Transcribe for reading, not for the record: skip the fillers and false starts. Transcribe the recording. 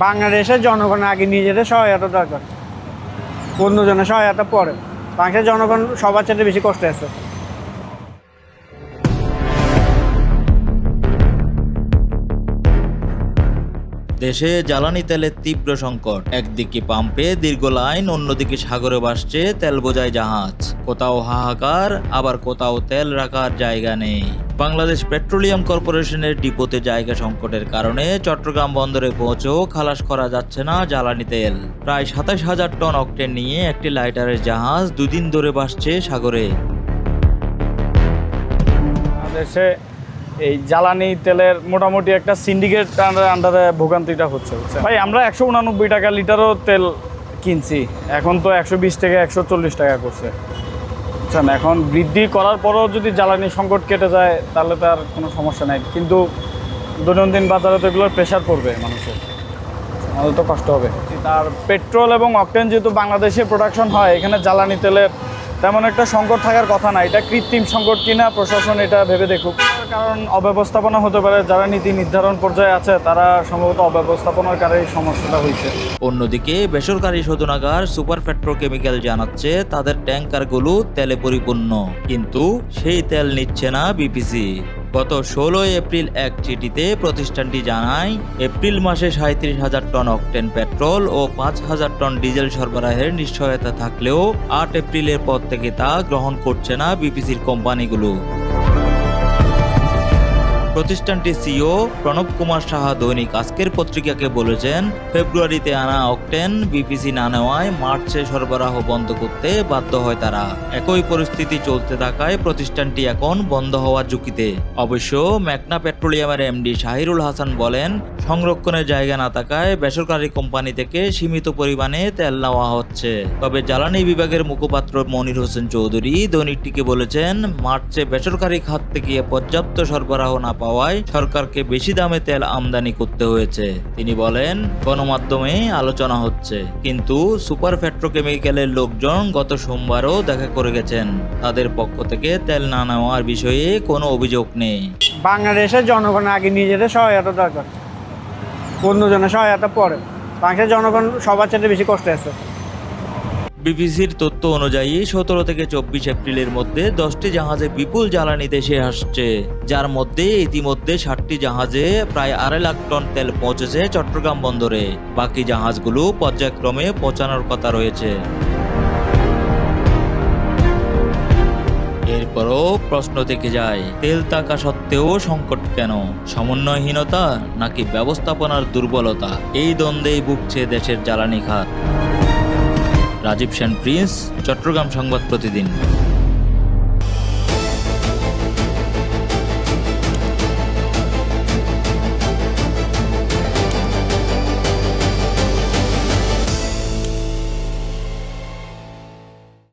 বাংলাদেশের জনগণের আগে নিজেদের সহায়তা দরকার, অন্যজনের সহায়তা পরে। বাংলাদেশের জনগণ সবার চেয়ে বেশি কষ্টে আছে। দেশে জ্বালানি তেলের তীব্র সংকট। একদিকে পাম্পে দীর্ঘ লাইন, অন্যদিকে সাগরে ভাসছে তেল বোঝাই জাহাজ। কোথাও হাহাকার, আবার কোথাও তেল রাখার জায়গা নেই। বাংলাদেশ পেট্রোলিয়াম কর্পোরেশনের ডিপোতে জায়গা সংকটের কারণে চট্টগ্রাম বন্দরে পৌঁছেও খালাস করা যাচ্ছে না জ্বালানি তেল। প্রায় ২৭,০০০ টন অকটেন নিয়ে একটি লাইটারের জাহাজ দুদিন ধরে ভাসছে সাগরে। দেশে এই জ্বালানি তেলের মোটামুটি একটা সিন্ডিকেট আন্ডারে ভোগান্তিটা হচ্ছে। ভাই আমরা ১৮৯ টাকা লিটারও তেল কিনছি, এখন তো ১২০ থেকে ১৪০ টাকা করছে। বুঝছেন, এখন বৃদ্ধি করার পরও যদি জ্বালানি সংকট কেটে যায় তাহলে তার কোনো সমস্যা নাই, কিন্তু দৈনন্দিন বাজারে তো এগুলোর প্রেশার পড়বে মানুষের, আমাদের তো কষ্ট হবে। আর পেট্রোল এবং অকটেন যেহেতু বাংলাদেশে প্রোডাকশন হয়, এখানে জ্বালানি তেলের তেমন একটা সংকট থাকার কথা না। এটা কৃত্রিম সংকট কিনা প্রশাসন এটা ভেবে দেখুক, কারণ অব্যবস্থাপনা হতে পারে। যারা নীতি নির্ধারণ পর্যায়ে আছে তারা সম্ভবত অব্যবস্থাপনার কারণে এই সমস্যাটা হয়েছে। অন্যদিকে বেসরকারি শোধনাগার সুপার পেট্রোকেমিক্যাল জানাচ্ছে তাদের ট্যাঙ্কারগুলো তেলে পরিপূর্ণ, কিন্তু সেই তেল নিচ্ছে না বিপিসি। গত ১৬ এপ্রিল এক চিঠিতে প্রতিষ্ঠানটি জানায়, এপ্রিল মাসে ৩৭,০০০ টন অকটেন পেট্রোল ও ৫,০০০ টন ডিজেল সরবরাহের নিশ্চয়তা থাকলেও ৮ এপ্রিলের পর থেকে তা গ্রহণ করছে না বিপিসির কোম্পানিগুলো। প্রতিষ্ঠানটির সিইও প্রণব কুমার সাহা দৈনিক আজকের পত্রিকাকে বলেছেন, ফেব্রুয়ারিতে আনা অকটেন বিপিসি না নেওয়ায় মার্চে সরবরাহ বন্ধ করতে বাধ্য হয় তারা। একই পরিস্থিতি চলতে থাকায় প্রতিষ্ঠানটি এখন বন্ধ হওয়ার ঝুঁকিতে। অবশ্য মেঘনা পেট্রোলিয়ামের এমডি শাহিরুল হাসান বলেন, সংরক্ষণের জায়গা না থাকায় বেসরকারি কোম্পানি থেকে সীমিত পরিমাণে তেল নেওয়া হচ্ছে। তবে জ্বালানি বিভাগের মুখপাত্র মনির হোসেন চৌধুরী দৈনিকটিকে বলেছেন, মার্চে বেসরকারি খাত থেকে পর্যাপ্ত সরবরাহ না পাওয়ায় সরকারকে বেশি দামে তেল আমদানি করতে হয়েছে। তিনি বলেন, গণমাধ্যমে আলোচনা হচ্ছে, কিন্তু সুপার পেট্রোকেমিক্যালের লোকজন গত সোমবারও দেখা করে গেছেন। তাদের পক্ষ থেকে তেল না নেওয়ার বিষয়ে কোনো অভিযোগ নেই। বাংলাদেশের জনগণের আগে নিজেদের সহায়তা দরকার, অন্যজনের সহায়তা পরে। বাংলাদেশের জনগণ সবার চেয়ে বেশি কষ্টে আছে। বিবিসির তথ্য অনুযায়ী ১৭ থেকে ২৪ এপ্রিলের মধ্যে ১০টি জাহাজে বিপুল জ্বালানি দেশে আসছে, যার মধ্যে ইতিমধ্যে ৬০টি জাহাজে প্রায় ২.৫ লাখ টন তেল পৌঁছেছে চট্টগ্রাম বন্দরে। বাকি জাহাজগুলো পর্যায়ক্রমে পৌঁছানোর কথা রয়েছে। এরপরও প্রশ্ন থেকে যায়, তেল থাকা সত্ত্বেও সংকট কেন? সমন্বয়হীনতা নাকি ব্যবস্থাপনার দুর্বলতা? এই দ্বন্দ্বেই ভুগছে দেশের জ্বালানি খাত। রাজীব সেন প্রিন্স, চট্টগ্রাম সংবাদ প্রতিদিন।